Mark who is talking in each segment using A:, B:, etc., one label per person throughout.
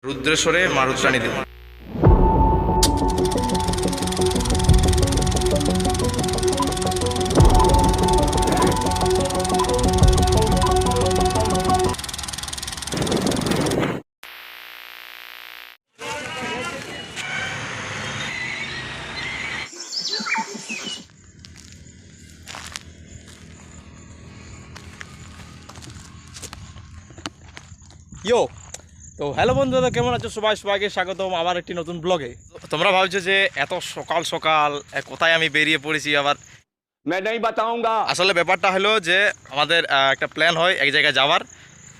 A: রুদ্রেশ্বরে মা রুদ্রাণী দেবী। ইয়ো তো হ্যালো বন্ধুরা, কেমন আছো সবাই? সবাইকে স্বাগতম আবার একটি নতুন ব্লগে। তোমরা ভাবছো যে এত সকাল সকাল কোথায় আমি বেরিয়ে পড়েছি আবার। আসলে ব্যাপারটা হলো যে আমাদের একটা প্ল্যান হয় এক জায়গায় যাওয়ার,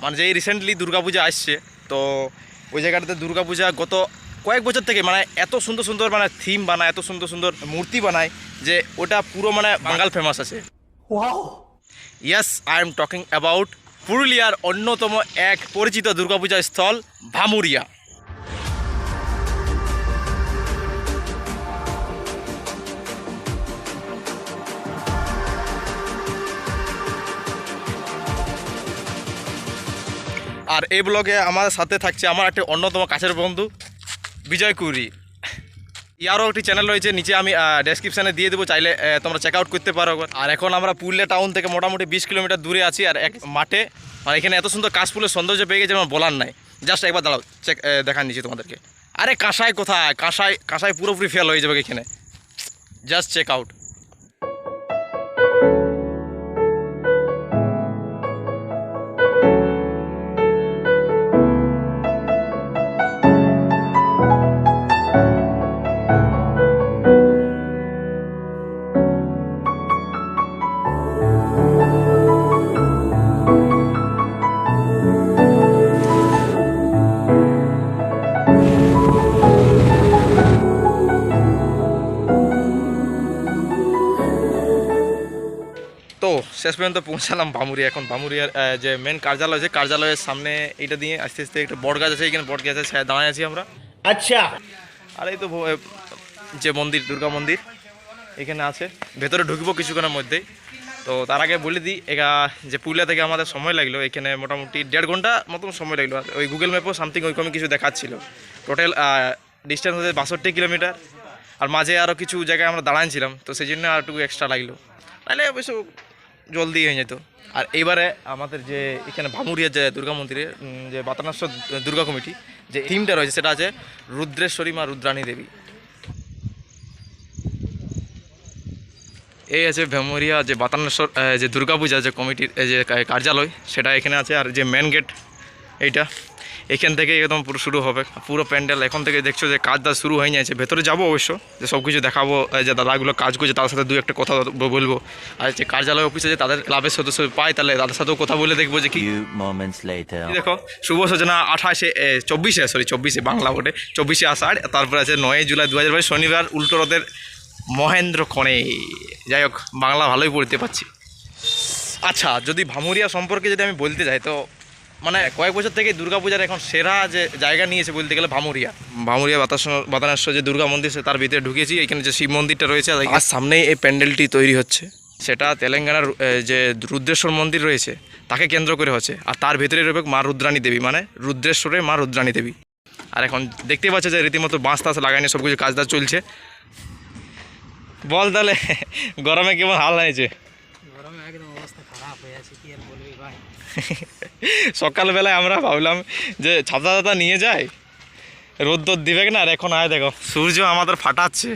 A: মানে যে রিসেন্টলি দুর্গাপূজা আসছে, তো ওই জায়গাটাতে দুর্গাপূজা গত কয়েক বছর থেকে মানে এত সুন্দর সুন্দর মানে থিম বানায়, এত সুন্দর সুন্দর মূর্তি বানায় যে ওটা পুরো মানে বাঙাল ফেমাস আছে। Yes, I am talking about পুরুলিয়ার অন্যতম এক পরিচিত দুর্গাপূজা স্থল ভামুরিয়া। আর এই ব্লগে আমার সাথে থাকছে আমার একটা অন্যতম কাছের বন্ধু বিজয় কুইরি। ইয়ারও একটি চ্যানেল রয়েছে, নিচে আমি ডেসক্রিপশানে দিয়ে দেবো, চাইলে তোমরা চেক আউট করতে পারো। আর এখন আমরা পুরুলিয়া টাউন থেকে মোটামুটি 20 কিলোমিটার দূরে আছি, আর এক মাঠে, আর এখানে এত সুন্দর কাশফুলের সৌন্দর্য পেয়ে গেছে আমার বলার নাই। জাস্ট একবার দাঁড়াও, দেখান দিচ্ছি তোমাদেরকে। আরে কাঁসাই কোথায়, কাঁসাই পুরোপুরি ফেল হয়ে যাবে এখানে, জাস্ট চেক আউট। তো শেষ পর্যন্ত পৌঁছালাম ভামুরিয়া। এখন ভামুরিয়ার যে মেন কার্যালয় আছে, কার্যালয়ের সামনে এইটা দিয়ে আস্তে আস্তে একটা বট গাছ আছে, এখানে বট গাছের ছায়া দাঁড়ায় আছি আমরা। আচ্ছা, আর এই তো যে মন্দির, দুর্গা মন্দির এখানে আছে, ভেতরে ঢুকবো কিছুক্ষণের মধ্যেই। তো তার আগে বলে দিই, যে পুরুলিয়া থেকে আমাদের সময় লাগলো এখানে মোটামুটি 1.5 ঘন্টা মতন সময় লাগলো। আর ওই গুগল ম্যাপও সামথিং ওইরকম কিছু দেখাচ্ছিল। টোটাল ডিস্টেন্স হচ্ছে 62 কিলোমিটার, আর মাঝে আরও কিছু জায়গায় আমরা দাঁড়াইছিলাম, তো সেই জন্য আর একটু এক্সট্রা লাগলো, নাহলে অবশ্য জলদি হয়ে যেত। আর এইবারে আমাদের যে এখানে ভামুরিয়ার যে দুর্গা মন্দিরে যে বাতানেশ্বর দুর্গা কমিটি যে থিমটা রয়েছে সেটা আছে রুদ্রেশ্বরী মা রুদ্রাণী দেবী। এই আছে ভামুরিয়া যে বাতানেশ্বর যে দুর্গাপূজা যে কমিটির যে কার্যালয়, সেটা এখানে আছে। আর যে মেন গেট এইটা, এখান থেকে একদম পুরো শুরু হবে পুরো প্যান্ডেল। এখন থেকে দেখছো যে কাজ শুরু হয়ে যাচ্ছে। ভেতরে যাবো অবশ্য, যে সব কিছু দেখাবো, যে দাদাগুলো কাজ করছে তাদের সাথে 2-1 কথা বলবো। আর যে কার্যালয় অফিসে যে তাদের ক্লাবের সদস্য পায়, তাহলে তাদের সাথেও কথা বলে দেখবো যে কি। দেখো, শুভ সূচনা 24শে বাংলা ভোটে 24শে আষাঢ়, তারপরে আছে 9 জুলাই 2022 শনিবার, উল্টো রথের মহেন্দ্রক্ষণে। যাই হোক, বাংলা ভালোই পড়তে পারছি। আচ্ছা, যদি ভামুরিয়া সম্পর্কে যদি আমি বলতে যাই, তো মানে কয়েক বছর থেকে দুর্গাপূজার এখন সেরা যে জায়গা নিয়েছে বলতে গেলে ভামুরিয়া বাতানেশ্বর যে দুর্গা মন্দির, তার ভিতরে ঢুকেছি। এখানে যে শিব মন্দিরটা রয়েছে আর সামনেই এই প্যান্ডেলটি তৈরি হচ্ছে, সেটা তেলেঙ্গানার যে রুদ্রেশ্বর মন্দির রয়েছে তাকে কেন্দ্র করে হচ্ছে। আর তার ভিতরে রয়েছে মা রুদ্রাণী দেবী, মানে রুদ্রেশ্বরে মা রুদ্রাণী দেবী। আর এখন দেখতে পাচ্ছে যে রীতিমতো বাঁশ টাস লাগাইনি, সব কিছু কাজটা চলছে। বল তাহলে গরমে কেমন হাল হয়েছে?
B: গরমে একদম অবস্থা খারাপ হয়ে আছে, কি আর বলবি ভাই।
A: সকালবেলায় আমরা ভাবলাম যে ছাতা নিয়ে যায়, রোদ দিবে না, আর এখন আয় দেখো সূর্য আমাদের ফাটাচ্ছে।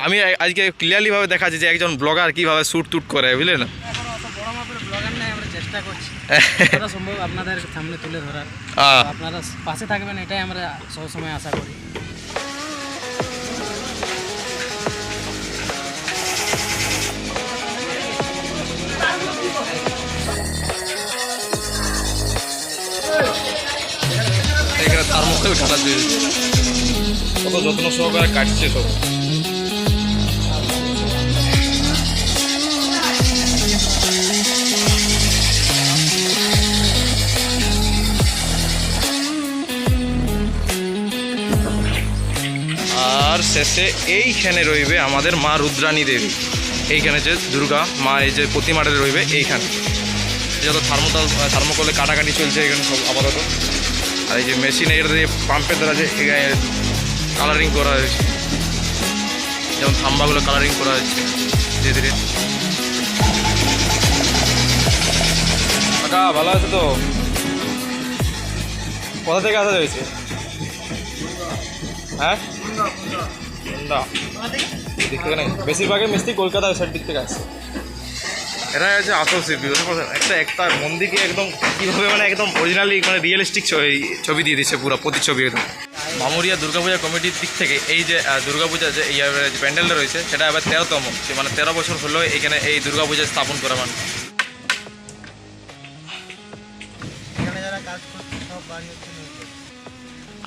A: আমি আজকে ক্লিয়ারলি ভাবে দেখাচ্ছি যে একজন ব্লগার কিভাবে শ্যুট টুট করে, বুঝলে না?
B: চেষ্টা করছি সম্ভব আপনাদের সামনে তুলে ধরার, আপনারা পাশে থাকবেন, এটাই আমরা সবসময় আশা করি।
A: এখানে থার্মোকল কাটা দিয়েছে, কত যত্ন সহকারে কাটছে সব। আর শেষে এইখানে রইবে আমাদের মা রুদ্রাণী দেবী। এইখানে যে দুর্গা মা, এই যে প্রতিমাটা রইবে এইখানে। যত থার্মোকলে কাটাকাটি চলছে এখানে সব আপাতত। আর এই যে মেশিন এটা দিয়ে পাম্পের দ্বারা যে কালারিং করা হয়েছে, যেমন থাম্বাগুলো কালারিং করা হচ্ছে ধীরে ধীরে। কাকা ভালো আছে তো? কোথা থেকে আসা হয়েছে? হ্যাঁ দিক থেকে নেই, বেশিরভাগই মিস্ত্রি কলকাতা সাইড দিক থেকে আসছে। এরা হচ্ছে আসল শিল্পী, একটা মন্দিরকে একদম কীভাবে মানে একদম অরিজিনালি মানে রিয়েলিস্টিক ছবি দিয়ে দিচ্ছে পুরো প্রতিচ্ছবি একদম। ভামুরিয়া দুর্গাপূজা কমিটির দিক থেকে এই যে দুর্গাপূজা যে যে প্যান্ডেলটা রয়েছে সেটা এবার 13তম, মানে 13 বছর হলো এখানে এই দুর্গাপূজা স্থাপন করা। মানে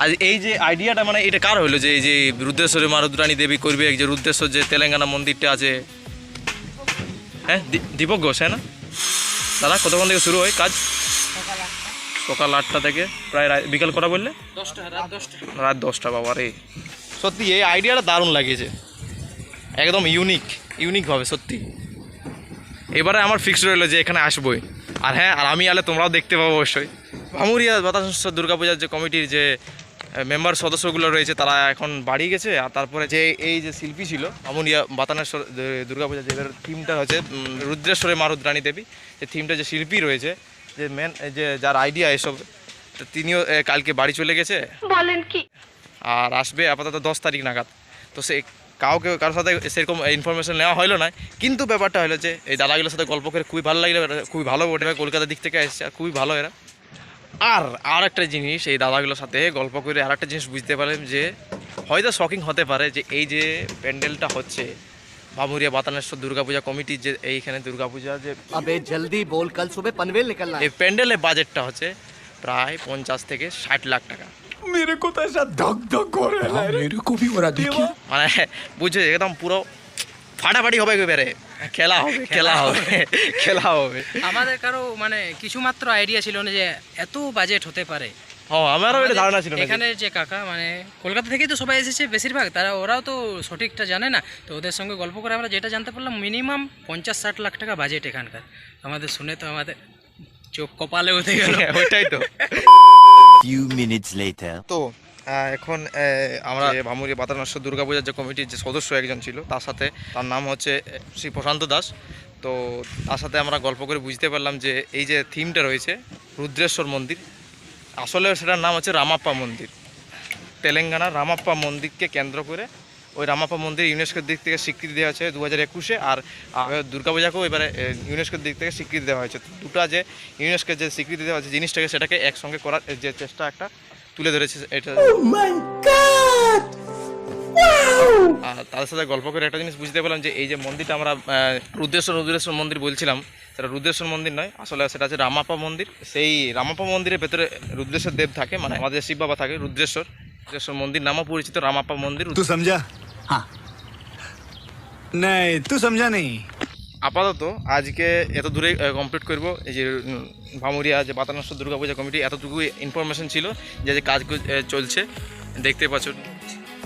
A: আজ এই যে আইডিয়াটা মানে এটা কার হলো যে এই যে রুদ্রেশ্বরে মা রুদ্রানী দেবী করবে, যে রুদ্রেশ্বর যে তেলেঙ্গানা মন্দিরটা আছে, হ্যাঁ দীপক ঘোষ, হ্যাঁ না দাদা? কতক্ষণ থেকে শুরু হয় কাজ? সকাল 8টা থেকে প্রায় বিকাল করা বললে রাত 10টা। বাবা রে, সত্যি এই আইডিয়াটা দারুণ লাগিয়েছে, একদম ইউনিকভাবে সত্যি। এবারে আমার ফিক্স রইলো যে এখানে আসবোই। আর হ্যাঁ, আর আমি আলে তোমরাও দেখতে পাবো অবশ্যই। ভামুরিয়া বাতানেশ্বর দুর্গাপূজার যে কমিটির যে মেম্বার সদস্যগুলো রয়েছে তারা এখন বাড়ি গেছে। আর তারপরে যে এই যে শিল্পী ছিল ভামুরিয়া বাতানেশ্বর দুর্গাপূজা, যে থিমটা হচ্ছে রুদ্রেশ্বরে মা রুদ্রানী দেবী, যে থিমটা যে শিল্পী রয়েছে, যে মেন যে যার আইডিয়া এসব, তিনিও কালকে বাড়ি চলে গেছে। বলেন কি? আর আসবে আপাতত 10 তারিখ নাগাদ। তো সে কারোর সাথে সেরকম ইনফরমেশন নেওয়া হলো না, কিন্তু ব্যাপারটা হলো যে এই দাদাগুলোর সাথে গল্প করে খুবই ভালো লাগলো, খুবই ভালো বটে, কলকাতার দিক থেকে এসেছে আর খুবই ভালো এরা। আর একটা জিনিস, এই দাদাগুলোর সাথে গল্প করে আর একটা জিনিস বুঝতে পারলাম যে হয়তো শকিং হতে পারে যে এই যে প্যান্ডেলটা হচ্ছে ভামুরিয়া বাতানেশ্বর দুর্গাপূজা কমিটির যে এইখানে দুর্গাপূজা যে
C: अबे जल्दी बोल कल सुबह पनवेल निकलना है।
A: এই প্যান্ডেলের বাজেটটা হচ্ছে প্রায় 50 থেকে 60 লাখ টাকা।
C: मेरे को तो ऐसा धक धक हो रहा है। मेरे को भी हो रहा देखिए।
A: মানে বুঝছো একদম পুরো ফাটাফাটি হবে, এবারে খেলা হবে।
B: আমাদের কারো মানে কিছু মাত্র আইডিয়া ছিল না যে এত বাজেট হতে পারে।
A: হ্যাঁ, আমারও এটা ধারণা ছিল না।
B: এখানে যে কাকা মানে কলকাতা থেকেই তো সবাই এসেছে বেশিরভাগ, ওরাও তো সঠিকটা জানে না। তো ওদের সঙ্গে গল্প করে আমরা যেটা জানতে পারলাম মিনিমাম 50-60 লাখ টাকা বাজেট এখানকার। আমাদের শুনে তো আমাদের চোখ কপালে উঠে গেল।
A: ওইটাই তো।
D: few minutes later
A: তো এখন আমরা ভামুরিয়া বাতানেশ্বর দুর্গাপূজার যে কমিটির যে সদস্য একজন ছিল, তার সাথে, তার নাম হচ্ছে শ্রী প্রশান্ত দাস। তো তার সাথে আমরা গল্প করে বুঝতে পারলাম যে এই যে থিমটা রয়েছে রুদ্রেশ্বর মন্দির, আসলে সেটার নাম হচ্ছে রামাপ্পা মন্দির। তেলেঙ্গানার রামাপ্পা মন্দিরকে কেন্দ্র করে ওই রামাপ্পা মন্দির ইউনেস্কোর দিক থেকে স্বীকৃতি দেওয়া হয়েছে 2021-এ। আর দুর্গাপূজাকেও এবারে ইউনেস্কোর দিক থেকে স্বীকৃতি দেওয়া হয়েছে। দুটো যে ইউনেস্কোর যে স্বীকৃতি দেওয়া হয়েছে জিনিসটাকে, সেটাকে একসঙ্গে করার যে চেষ্টা একটা তুলে ধরেছে এটা। আর তাদের সাথে গল্প করে একটা জিনিস বুঝতে পারলাম যে এই যে মন্দিরটা আমরা রুদ্রেশ্বর মন্দির বলছিলাম, সেটা রুদ্রেশ্বর মন্দির নয়, আসলে সেটা হচ্ছে রামাপ্পা মন্দির। সেই রামাপ্পা মন্দিরের ভেতরে রুদ্রেশ্বর দেব থাকে, মানে আমাদের শিব বাবা থাকে। রুদ্রেশ্বর মন্দির নামও পরিচিত রামাপ্পা মন্দির।
C: तू समझा? हाँ नहीं तू समझा नहीं।
A: আপাতত আজকে এত দূরে কমপ্লিট করব। এই যে ভামুরিয়া যে বাতানেশ্বর দুর্গাপূজা কমিটি, এতটুকু ইনফরমেশন ছিল যে কাজ চলছে, দেখতে পাচ্ছ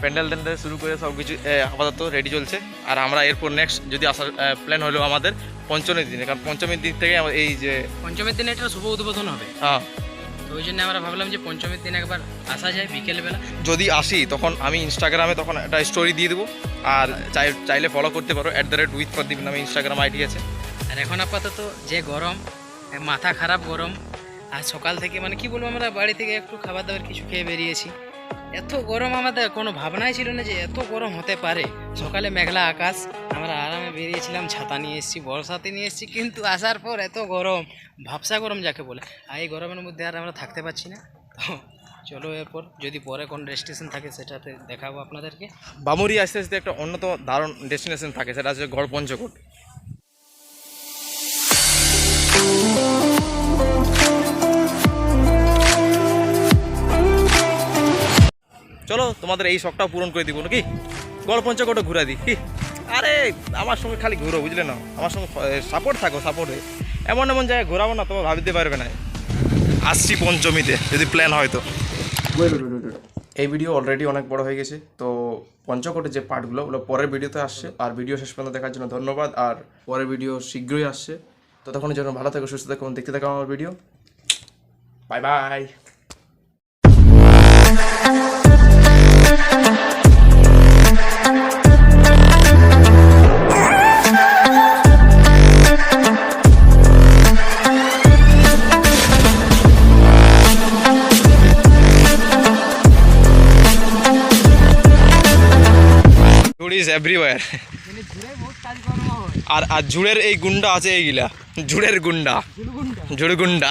A: প্যান্ডেল শুরু করে সব কিছু আপাতত রেডি চলছে। আর আমরা এরপর নেক্সট যদি আসার প্ল্যান হলো আমাদের পঞ্চমীর দিনে, কারণ পঞ্চমীর দিন থেকে এই যে
B: পঞ্চমীর দিনে এটা শুভ উদ্বোধন হবে।
A: হ্যাঁ,
B: তো ওই জন্য আমরা ভাবলাম যে পঞ্চমীর দিন একবার আসা যায় বিকেলবেলা।
A: যদি আসি তখন আমি ইনস্টাগ্রামে তখন একটা স্টোরি দিয়ে দেবো, আর চাইলে ফলো করতে পারো @withpradeep নামে ইনস্টাগ্রাম আইডি আছে।
B: আর এখন আপাতত যে গরম, মাথা খারাপ গরম। আর সকাল থেকে মানে কি বলবো, আমরা বাড়ি থেকে একটু খাবার দাবার কিছু খেয়ে বেরিয়েছি। এত গরম আমাদের কোনো ভাবনাই ছিল না যে এত গরম হতে পারে। সকালে মেঘলা আকাশ, আমরা আরামে বেরিয়েছিলাম, ছাতা নিয়ে এসেছি, বর্ষাতে নিয়ে এসেছি, কিন্তু আসার পর এত গরম, ভাবসা গরম যাকে বলে। আর এই গরমের মধ্যে আর আমরা থাকতে পারছি না। তো চলো এরপর যদি পরে কোনো ডেস্টিনেশন থাকে সেটাতে দেখাবো আপনাদেরকে।
A: ভামুরিয়া আস্তে আস্তে একটা অন্যতম দারুণ ডেস্টিনেশন থাকে, সেটা হচ্ছে গড় পঞ্চকোট। চলো তোমাদের এই শখটাও পূরণ করে দিব নাকি, গড় পঞ্চকোটে ঘুরা দিই কি। আরে আমার সঙ্গে খালি ঘুরো, বুঝলে না, আমার সঙ্গে সাপোর্ট থাকো, সাপোর্টে এমন জায়গায় ঘোরাবো না তোমার ভাবতে পারবে না। আসছি পঞ্চমীতে যদি প্ল্যান হয় তো। এই ভিডিও অলরেডি অনেক বড় হয়ে গেছে, তো পঞ্চকোটের যে পার্টগুলো ওগুলো পরের ভিডিওতে আসছে। আর ভিডিও শেষ পর্যন্ত দেখার জন্য ধন্যবাদ। আর পরের ভিডিও শীঘ্রই আসছে, ততক্ষণের জন্য ভালো থাকো, সুস্থ থাকো, দেখতে থাকো আমার ভিডিও। Bye bye. এভরিওয়্যার।
B: এখানে ঝুড়ে বহুত কাজ কর্ম হয়।
A: আর ঝুড়ের এই গুন্ডা আছে এইগুলা, ঝুড়ের গুন্ডা,
B: ঝুড়গুন্ডা।
A: ঝুড়গুন্ডা।